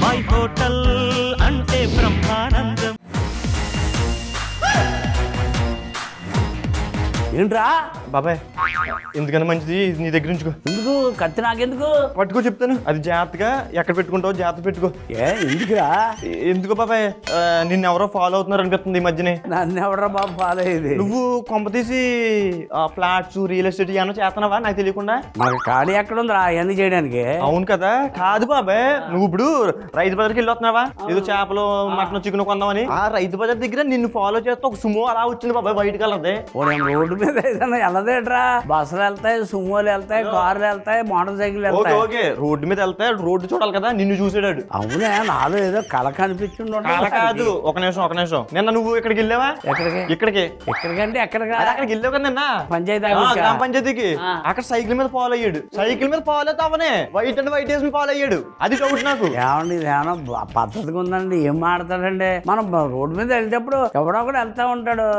బాబాయ్ హోటల్ అంటే బ్రహ్మానందం. ఏంట్రా బాబాయ్ ఎందుకన్నా మంచిది నీ దగ్గర ఉంచుకో. ఎందుకు కత్తి నాకెందుకు? పట్టుకో చెప్తాను. అది జాగ్రత్తగా ఎక్కడ పెట్టుకుంటావు జాగ్రత్త పెట్టుకో. ఎందుకురా? ఎందుకో బాబాయ్ నిన్ను ఎవరో ఫాలో అవుతున్నారు అనిపిస్తుంది ఈ మధ్యనే. నన్ను ఎవడరా బాబు ఫాలో అయ్యేది? నువ్వు కొంపతీసి ఫ్లాట్స్ రియల్ ఎస్టేట్ ఏమన్నా చేస్తున్నావా నాకు తెలియకుండా? నాకు ఖాళీ ఎక్కడ ఉందిరా అవన్నీ చేయడానికి? అవును కదా. కాదు బాబాయ్ నువ్వు ఇప్పుడు రైతు బజార్కి వెళ్ళొస్తున్నావా ఏదో చేపలు మటన్ చికెన్ కొందామని? ఆ రైతు బజార్ దగ్గర నిన్ను ఫాలో చేస్తే ఒక సుమో అలా వచ్చింది బాబాయ్ వైట్ కలర్దే. రోడ్డు మీద ఏదైనా వెళ్ళదేట్రా? బస్సులు వెళ్తాయి, సుమోలు వెళ్తాయి, కార్లు వెళ్తాయి, మోటార్ సైకిల్ ఓకే వెళ్తాయి. ఓకే రోడ్డు మీద వెళ్తే రోడ్డు చూడాలి కదా నిన్ను చూసాడు. అవునే నాలో ఏదో కళ కనిపించింది. అలా కాదు ఒక నిమిషం నిన్న నువ్వు ఇక్కడికి వెళ్ళావా? ఎక్కడికి? ఇక్కడికి. ఎక్కడికంటే ఎక్కడికి? అక్కడికి వెళ్ళావు కదా నిన్న పంచాయతీ గ్రామ పంచాయతీకి. అక్కడ సైకిల్ మీద ఫాలో అయ్యాడు. సైకిల్ మీద ఫాలో అవుతావనే వైట్ అండ్ వైట్ వేసుకుని ఫాలో అయ్యాడు. అది డౌట్ నాకు. ఏమండి ఇదేమన్నా పద్ధతిగా ఉందండి? ఏం మాడతాడండి? మనం రోడ్డు మీద వెళ్ళేటప్పుడు ఎవడో కూడా వెళ్తా ఉంటాడు.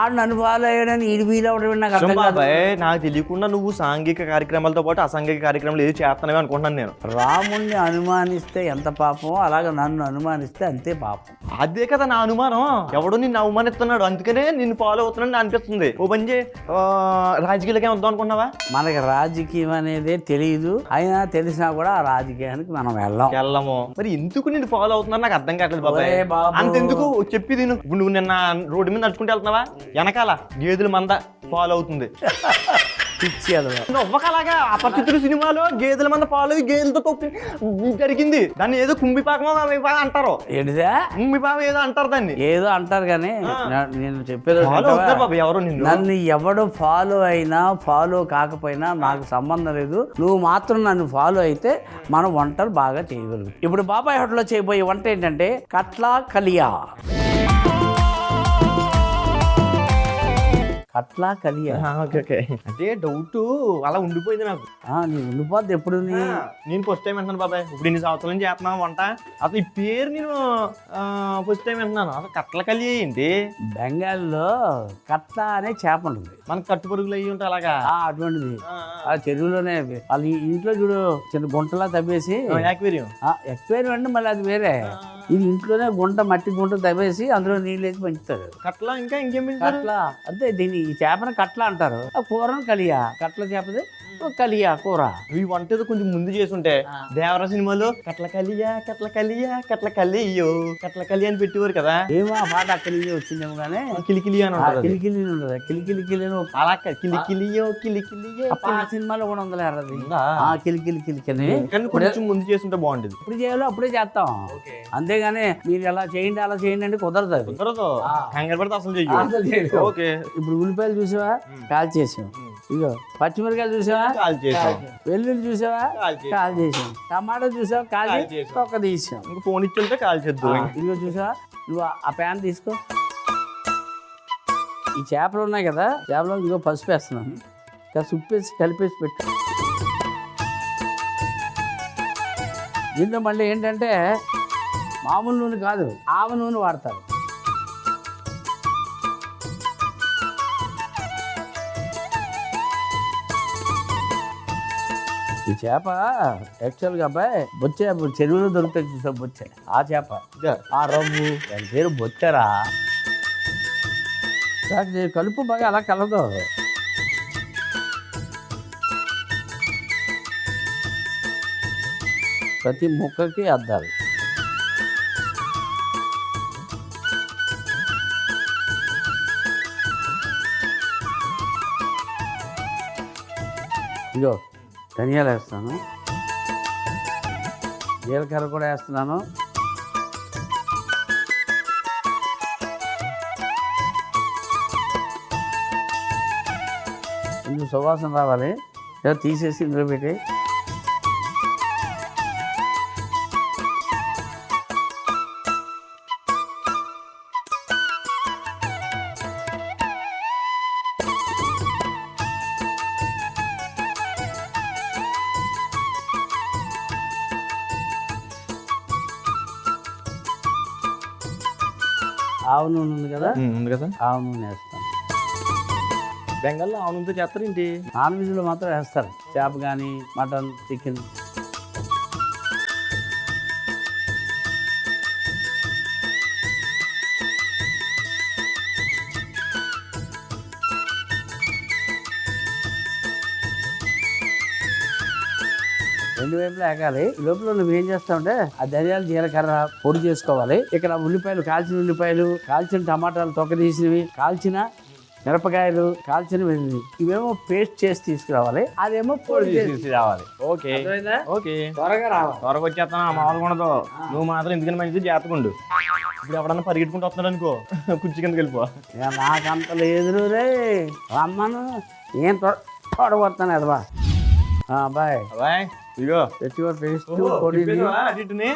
ఆడు నన్ను ఫాలో అయ్యాడని ఈడు ఫీల్ అవ్వడం నాకు అర్థం కాదు. బాబాయ్ నాకు తెలియకుండా నువ్వు సాంఘిక కార్యక్రమాలతో పాటు అసాంఘిక కార్యక్రమాలు ఏది చేస్తున్నావే అనుకుంటున్నాను నేను. రాముణ్ణి అనుమానిస్తే ఎంత పాపం, అలాగే నన్ను అనుమానిస్తే అంతే పాపం. అదే కదా నా అనుమానం. ఎవడో నిన్ను అవమానిస్తున్నాడు అందుకనే నిన్ను ఫాలో అవుతున్నాడు అనిపిస్తుంది. ఓ బంజే రాజకీయాలకి వద్దాం అనుకున్నావా? మనకి రాజకీయం అనేది తెలియదు. అయినా తెలిసినా కూడా ఆ రాజకీయానికి మనం వెళ్ళము. మరి ఎందుకు నిన్ను ఫాలో అవుతున్నారు నాకు అర్థం కావట్లేదు బాబాయ్. ఒరే బాబు. అంతెందుకు చెప్పి తిను. ఇప్పుడు నువ్వు నిన్న రోడ్డు మీద నడుచుకుంటూ వెళ్తున్నావా వెనకాల గేదెల మంద ఫాలో అవుతుంది. పిచ్చి అది. ఒక్కలాగా అపరిచితుడు సినిమాలో గేదెల మంద ఫాలో అయ్యి గేదెలతో తొప్పి జరిగింది. దాన్ని ఏదో కుంభిపాకమో అంటారు. ఏంటిదా? కుంభిపాకం ఏదో అంటారు దాన్ని. ఏదో అంటారు కానీ నేను చెప్పేది ఫాలో అవుతారు బాబు ఎవరు నిన్ను. నన్ను ఎవడు ఫాలో అయినా ఫాలో కాకపోయినా నాకు సంబంధం లేదు. నువ్వు మాత్రం నన్ను ఫాలో అయితే మనం వంటలు బాగా చేయగలుగుతాం. ఇప్పుడు బాబాయ్ హోటల్లో చేయబోయే వంట ఏంటంటే కట్లా కలియా. కట్లా కలియా. అదే డౌట్ అలా ఉండిపోయింది నాకు. నీ ఉండిపోద్ది ఎప్పుడు? నేను ఫస్ట్ టైం వింటున్నాను బాబాయ్. ఇప్పుడు ఇన్ని సంవత్సరాల నుంచి చేస్తున్నాను వంట. అసలు ఈ పేరు నేను ఫస్ట్ టైం వింటున్నాను. అసలు కట్ల కలియ ఏంటి? బెంగాల్లో కట్లా అనే చేప ఉంటుంది. మనకు కట్టు పురుగులు అయ్యి ఉంటాయి అలాగా. అటువంటిది ఆ చెరువులోనే వాళ్ళ ఇంట్లో చూడు చిన్న గుంటలా తవ్వేసి. యాక్వేరియం అంటే మళ్ళీ అది వేరే. ఇది ఇంట్లోనే గుంట మట్టి గుంట తవ్వేసి అందులో నీళ్ళు వేసి పెంచుతారు. కట్ల ఇంకా ఇంకేం కట్ల అంతే. దీన్ని ఈ చేపను కట్ల అంటారు. ఆ కూరను కలియా. కట్ల చేపది కలియా కూర. ఈ వంట ఏదో కొంచెం ముందు చేసుంటే దేవరా సినిమాలో కట్ల కలియా కట్ల కలియా కట్ల కలియో కట్ల కలియా అని పెట్టేవారు కదా. ఏమో ఆ పాట అక్కడి నుంచి వచ్చిందేమో కానీ కిలికిలి అని ఉంటుంది. కిలికిలి ఉండదు. కిలికిలి అలా కిలికిలియో కిలికిలియో ఆ సినిమాలో కూడా ఉందలే అది. కిలికిలి కొంచెం ముందు చేస్తుంటే బాగుంటుంది. ఇప్పుడు చేయాలో అప్పుడే చేస్తాం. అంతేగాని మీరు ఎలా చేయండి అలా చేయండి అంటే కుదరదు. అది కుదరదు. కంగారు పడితే అసలు చెయ్యి. ఓకే ఇప్పుడు ఉల్లిపాయలు చూసావా కాల్ చేసాం. ఇగో పచ్చిమిరకాయలు చూసావా కాల్ చేసాం. వెల్లుల్లి చూసావా కాల్ చేసాం. టమాటో చూసావా కాల్ తొక్క తీసాం. ఇంకా ఫోన్ ఇచ్చుంటే కాల్ చేద్దాం. ఇదిగో చూసావా నువ్వు ఆ ప్యాన్ తీసుకో. ఈ చేపలు ఉన్నాయి కదా చేపలో ఇదిగో పసుపు వేస్తున్నాను. ఇంకా ఉప్పేసి కలిపేసి పెట్టు. దీంట్లో మళ్ళీ ఏంటంటే మామూలు నూనె కాదు ఆవ నూనె వాడతారు. ఈ చేప యాక్చువల్గా అబ్బాయి బొచ్చే చెరువులో దొరుకుతాయి చూసా బొచ్చే. ఆ చేప ఆ రవ్వు దాని పేరు బొచ్చెరా. కలుపు బాగా అలా కలదు. ప్రతి ముక్కకి అద్దాలి. ఇగో ధనియాలు వేస్తాను, జీలకర్ర కూడా వేస్తున్నాను. కొంచెం సువాసన రావాలి. తీసేసి ఇందులో పెట్టి ఆవు నూనె ఉంది కదా ఆవు నూనె వేస్తాను. బెంగాల్లో ఆవు నూనెతో చేస్తారు ఏంటి? నాన్ వెజ్లో మాత్రం వేస్తారు. చేప కానీ మటన్ చికెన్ రెండు వైపులా ఎగాలి. ఈ లోపల నువ్వు ఏం చేస్తావంటే ఆ ధనియాలు జీలకర్ర పొడి చేసుకోవాలి. ఇక్కడ ఉల్లిపాయలు, కాల్చిన ఉల్లిపాయలు, కాల్చిన టమాటాలు తొక్క తీసినవి, కాల్చిన మిరపకాయలు, కాల్చిన వెల్లుల్లి ఇవేమో పేస్ట్ చేసి తీసుకురావాలి. అదేమో పొడి చేసి రావాలి. ఓకే ఓకే, త్వరగా రావాలి. త్వరగా వచ్చేస్తాను. మామూలుగా ఉండదు. నువ్వు మాత్రం ఎందుకని మంచిది జాగ్రత్తగా ఉండు. ఇప్పుడు ఎవడన్నా పరిగెట్టుకుంటూ వస్తున్నాడు అనుకో, కుర్చీ కిందకి వెళ్ళిపో. నాకంత లేదు రే రమ్మను. నేను తోడగొడతాను అదవా. Bye bye. ఇగో తెచ్చుకో పేస్ట్ పొడి. అటుని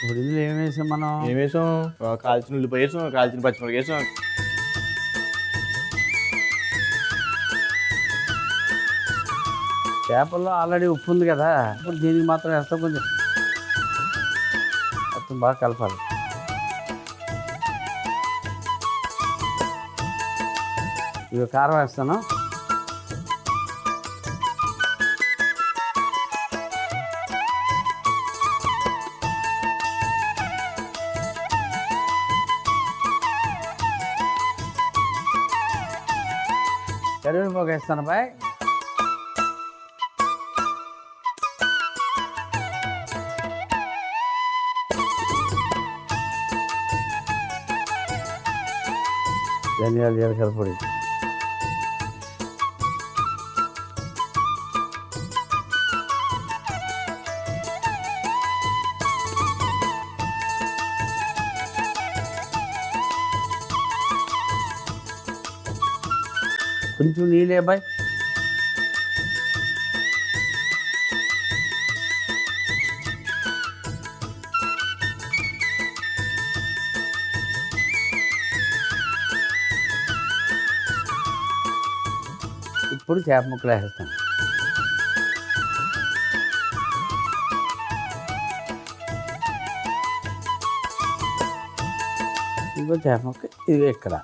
ఇప్పుడు ఇందులో ఏం వేసాం మనం? ఏం వేసాం? కాల్చిన ఉల్లిపాయ వేసాం, కాల్చిన పచ్చిమిరపకాయ వేసాం. చేపల్లో ఆల్రెడీ ఉప్పు ఉంది కదా, ఇప్పుడు దీనికి మాత్రం వేస్తాం. కొంచెం మొత్తం బాగా కలపాలి. ఇవి కారం వేస్తాను. కరివేపాకు వేస్తాను బాయ్. ధనియాలు జీలకర్ర పొడి. కొంచెం నీళ్ళే బాయ్. ఇప్పుడు చేప ముక్కలు వేస్తాను. ఇంకో చేప ముక్క ఇది ఇక్కడ.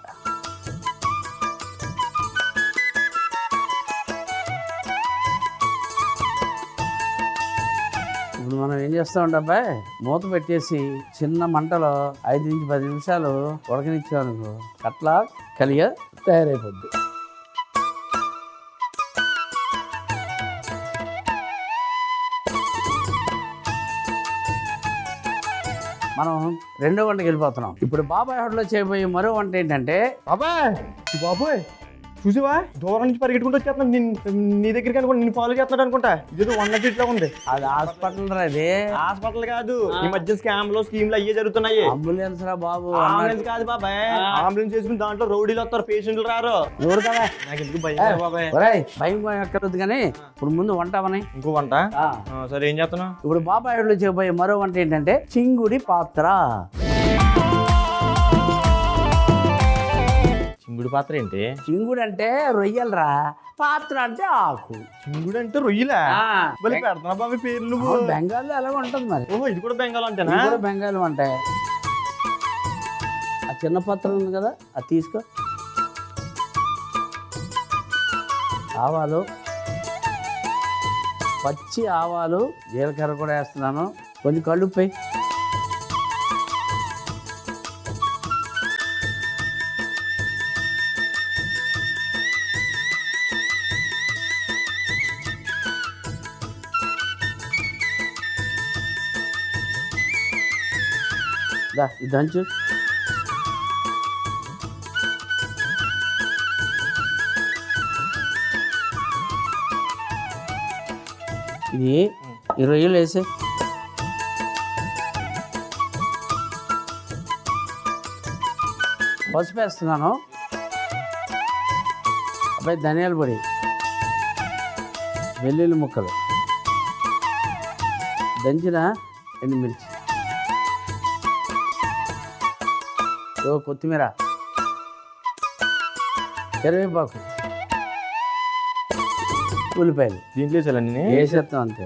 ఇప్పుడు మనం ఏం చేస్తామంటే అబ్బాయి, మూత పెట్టేసి చిన్న మంటలో 5 నుంచి 10 నిమిషాలు ఉడకనిచ్చామనుకో, అట్లా కలిగా తయారైపోద్ది. మనం రెండో వంటకి వెళ్ళిపోతున్నాం. ఇప్పుడు బాబాయ్ హోటల్లో చేయబోయే మరో వంట ఏంటంటే, బాబాయ్ బాబాయ్ చూసావా, దూరం నుంచి పరిగెట్టుకుంటూ వచ్చేస్తున్నాడు. నీ దగ్గరికి అనుకుంటా, నేను ఫాలో చేస్తున్నాడు అనుకుంటా. ఇదేదో 1 ఫీట్ లా ఉంది. అది హాస్పిటల్ రా. ఇది హాస్పిటల్ కాదు, ఈ మధ్య స్కామ్లు స్కీమ్లు అయ్యే జరుగుతున్నాయి. అంబులెన్స్ రా బాబు. అంబులెన్స్ కాదు బాబాయ్, అంబులెన్స్ చేసుకుని దాంట్లో రౌడీలు వస్తారు, పేషెంట్లు రారు. ఎవరు కదా? నాకు ఎందుకు భయం బాబాయ్. భయం ఎక్కడొద్దు కానీ ఇప్పుడు ముందు వంట అవని. ఇంకో వంట? సరే, ఏం చేస్తున్నావు? ఇప్పుడు బాబాయ్ హోటల్లో చేయబోయే మరో వంట ఏంటంటే చింగుడి పాత్ర. చింగుడు పాత్ర ఏంటి? చింగుడు అంటే రొయ్యలరా, పాత్ర అంటే ఆకు. చింగుడు అంటే రొయ్యలా? పెడుతున్నా బాబు పేర్లు. బెంగాల్లో ఎలాగ ఉంటుంది మరి. ఓహో, ఇది కూడా బెంగాల్ అంటేనా? బెంగాల్ అంటే ఆ చిన్న పాత్ర ఉంది కదా, అది తీసుకో. ఆవాలు, పచ్చి ఆవాలు, జీలకర్ర కూడా వేస్తున్నాను. కొంచెం కళ్ళుప్పై. ఇది దంచు. ఇది 20 ఏళ్ళు వేసే. పసుపు వేస్తున్నాను. అబ్బాయి ధనియాల పొడి, వెల్లుల్లి ముక్కలు, దంచిన ఎండుమిర్చి, కొత్తిమీర, కరివేపాకు, ఉల్లిపాయలు దీంట్లో వేసేస్తాం వేసేస్తాం అంతే.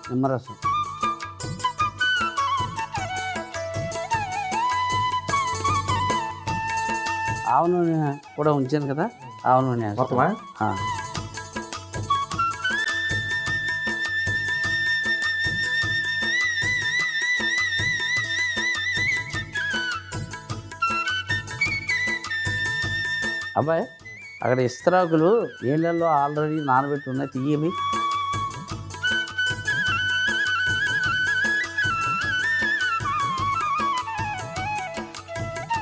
నిమ్మరసం, ఆవ నూనె కూడా ఉంచాను కదా, ఆవ నూనె వేస్తాను. మొత్తమా? ఆ. అబ్బాయి అక్కడ ఇస్తరాకులు నీళ్ళల్లో ఆల్రెడీ నానబెట్టి ఉన్నాయి, తీయవి.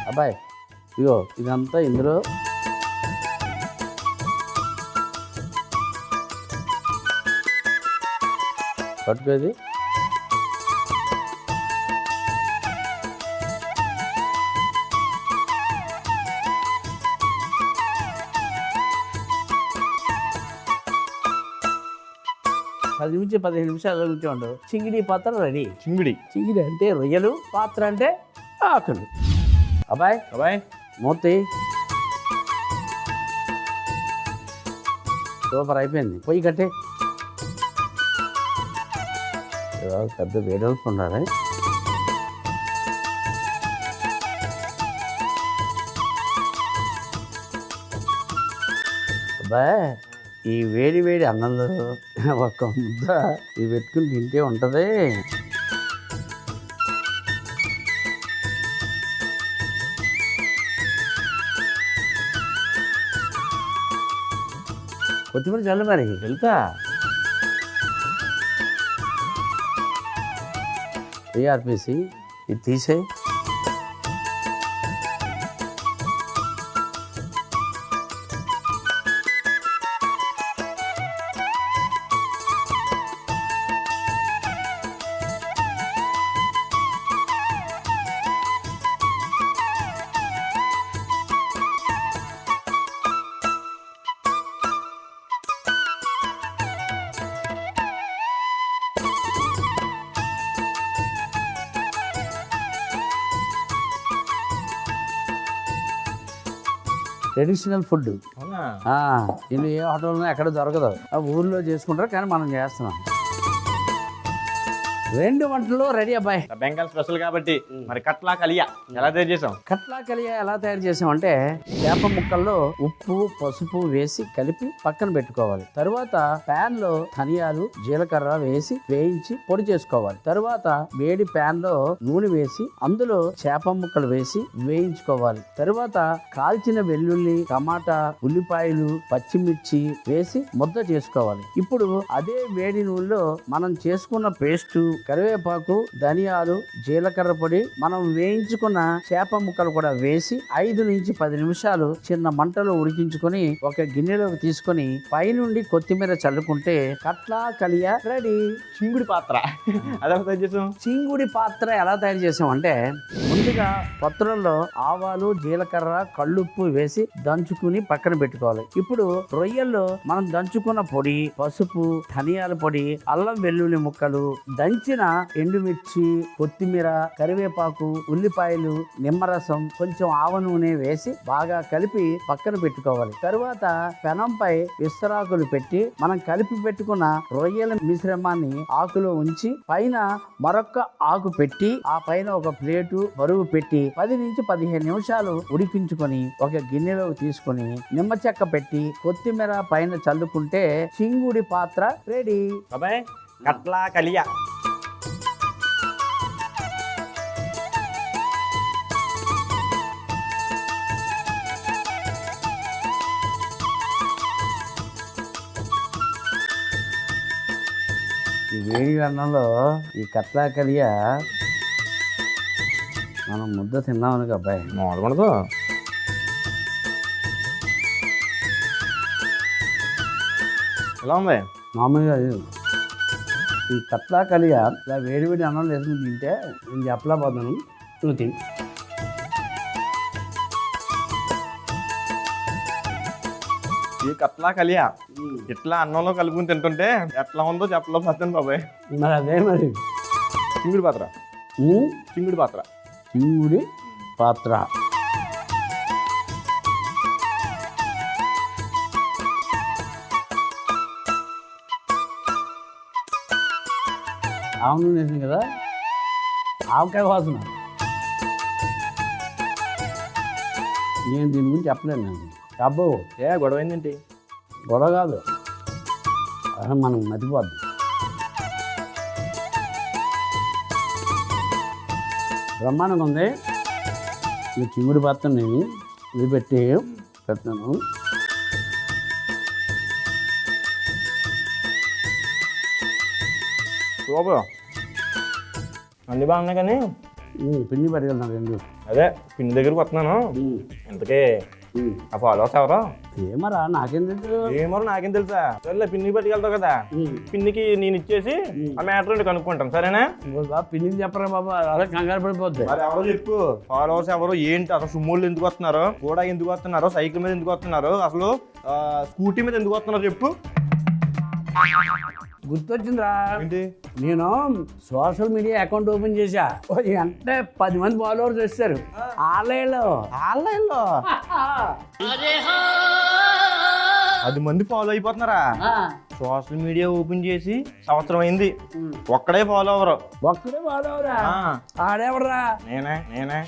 అబ్బాయి ఇగో ఇదంతా ఇందులో పట్టుకోది. పది నుంచి 15 నిమిషాలు ఉంటే చింగిడి పాత్ర రెడీ. చింగిడి అంటే రొయ్యలు, పాత్ర అంటే ఆకులు. అబ్బాయి మూర్తి సూపర్ అయిపోయింది. పొయ్యి కట్టే, పెద్ద వేడల్పు ఉండాలి. అబ్బాయి ఈ వేడి వేడి అన్నంలో ఒక్క ముద్ద ఇది పెట్టుకుని తింటే ఉంటుంది. కొత్తిమీర చల్లు మరి వెళ్తా. ఏఆర్పిసి ఇది తీసే. ట్రెడిషనల్ ఫుడ్ ఇల్లు ఏ హోటల్లో ఎక్కడ దొరకదు, ఊర్లో చేసుకుంటారు కానీ మనం చేస్తున్నాం. 2 వంటలు రెడీ అబ్బాయి. బెంగాల్ స్పెషల్ కాబట్టి మరి కట్లా కలియా ఎలా తయారు చేసాం? కట్లా కలియా ఎలా తయారు చేసామంటే చేప ముక్కల్లో ఉప్పు పసుపు వేసి కలిపి పక్కన పెట్టుకోవాలి. తరువాత ప్యాన్ లో ధనియాలు జీలకర్ర వేసి వేయించి పొడి చేసుకోవాలి. తరువాత వేడి ప్యాన్ లో నూనె వేసి అందులో చేప ముక్కలు వేసి వేయించుకోవాలి. తరువాత కాల్చిన వెల్లుల్లి, టమాటా, ఉల్లిపాయలు, పచ్చిమిర్చి వేసి ముద్ద చేసుకోవాలి. ఇప్పుడు అదే వేడి నూనెలో మనం చేసుకున్న పేస్టు, కరివేపాకు, ధనియాలు, జీలకర్ర పొడి, మనం వేయించుకున్న చేప ముక్కలు కూడా వేసి 5 నుంచి 10 నిమిషాలు చిన్న మంటలో ఉడికించుకొని ఒక గిన్నెలోకి తీసుకొని పైనుండి కొత్తిమీర చల్లుకుంటే కట్లా కలియా రెడీ. చింగుడి పాత్ర అదే తయారు చేసాం. చింగుడి పాత్ర ఎలా తయారు చేసామంటే ముందుగా పత్రంలో ఆవాలు, జీలకర్ర, కళ్ళుప్పు వేసి దంచుకుని పక్కన పెట్టుకోవాలి. ఇప్పుడు రొయ్యల్లో మనం దంచుకున్న పొడి, పసుపు, ధనియాల పొడి, అల్లం వెల్లుల్లి ముక్కలు, దంచిన ఎండుమిర్చి, కొత్తిమీర, కరివేపాకు, ఉల్లిపాయలు, నిమ్మరసం, కొంచెం ఆవ నూనె వేసి బాగా కలిపి పక్కన పెట్టుకోవాలి. తరువాత పెనంపై విస్తరాకులు పెట్టి మనం కలిపి పెట్టుకున్న రొయ్యల మిశ్రమాన్ని ఆకులో ఉంచి పైన మరొక ఆకు పెట్టి ఆ పైన ఒక ప్లేటు బరువు పెట్టి 10 నుంచి 15 నిమిషాలు ఉడికించుకొని ఒక గిన్నెలోకి తీసుకొని నిమ్మ చెక్క పెట్టి కొత్తిమీర పైన చల్లుకుంటే చింగుడి పాత్ర రెడీ. కట్లా కలియా. ఈ వేడి అన్నంలో ఈ కట్లా కలియా మనం ముద్ద తిన్నామని అబ్బాయి మాడకూడదు. ఎలా ఉంది? మామూలుగా ఈ కట్లా కలియా ఇలా వేడి వేడి అన్నం వేసుకుని తింటే నేను చెప్పలేకపోతున్నాను, నువ్వు తిని. ఈ కట్లా కలియా ఇట్లా అన్నంలో కలుపుకుని తింటుంటే ఎట్లా ఉందో చెప్పలేకపోతాను బాబాయ్. మరి అదే మరి చింగుడి పాత్ర. చింగుడి పాత్ర. చింగుడి పాత్ర. ఆవు నూనె వేసింది కదా, ఆవకాయ వాసన. నేను దీని గురించి చెప్పలేను నేను. అబ్బో గొడవ ఏంటంటే గొడవ కాదు, మనం మతిపోద్ది. బ్రహ్మాండంగా ఉంది. ఈ చిగురు పత్తం నేను ఇది పెడతాను. సూపర్, అన్ని బాగున్నాయి కానీ పిండి పట్టుకెళ్తాను రెండు. అదే పిండి దగ్గరికి వస్తున్నాను. ఇంతకే ఆ ఫాలోవర్స్ ఎవరో? ఏమరా నాకేం తెలుసు. ఏమో నాకేం తెలుసా? సరేలే, పిన్ని పట్టుకెళ్తావు కదా, పిన్నికి నేను ఇచ్చేసి ఆ మ్యాటర్ కనుక్కుంటాను, సరేనా? పిన్నికి చెప్పరా బాబా, అలా కంగారు పడిపోద్ది. మరి ఎవరో చెప్పు, ఫాలోవర్స్ ఎవరు, ఏంటి అసలు, సుమ్మోళ్ళు ఎందుకు వస్తున్నారు, కూడా ఎందుకు వస్తున్నారు, సైకిల్ మీద ఎందుకు వస్తున్నారు, అసలు స్కూటీ మీద ఎందుకు వస్తున్నారు చెప్పు. గుర్తొచ్చిందిరా, ఏంటి? నేను సోషల్ మీడియా అకౌంట్ ఓపెన్ చేశా. అంటే 10 మంది ఫాలోవర్స్ వచ్చారు ఆన్లైన్లో. 10 మంది ఫాలో అయిపోతున్నారా? సోషల్ మీడియా ఓపెన్ చేసి సంవత్సరం అయింది, ఒక్కడే ఫాలో అవరు. ఒక్కడే ఫాలో అవరా? ఆడేవడరా? నేనే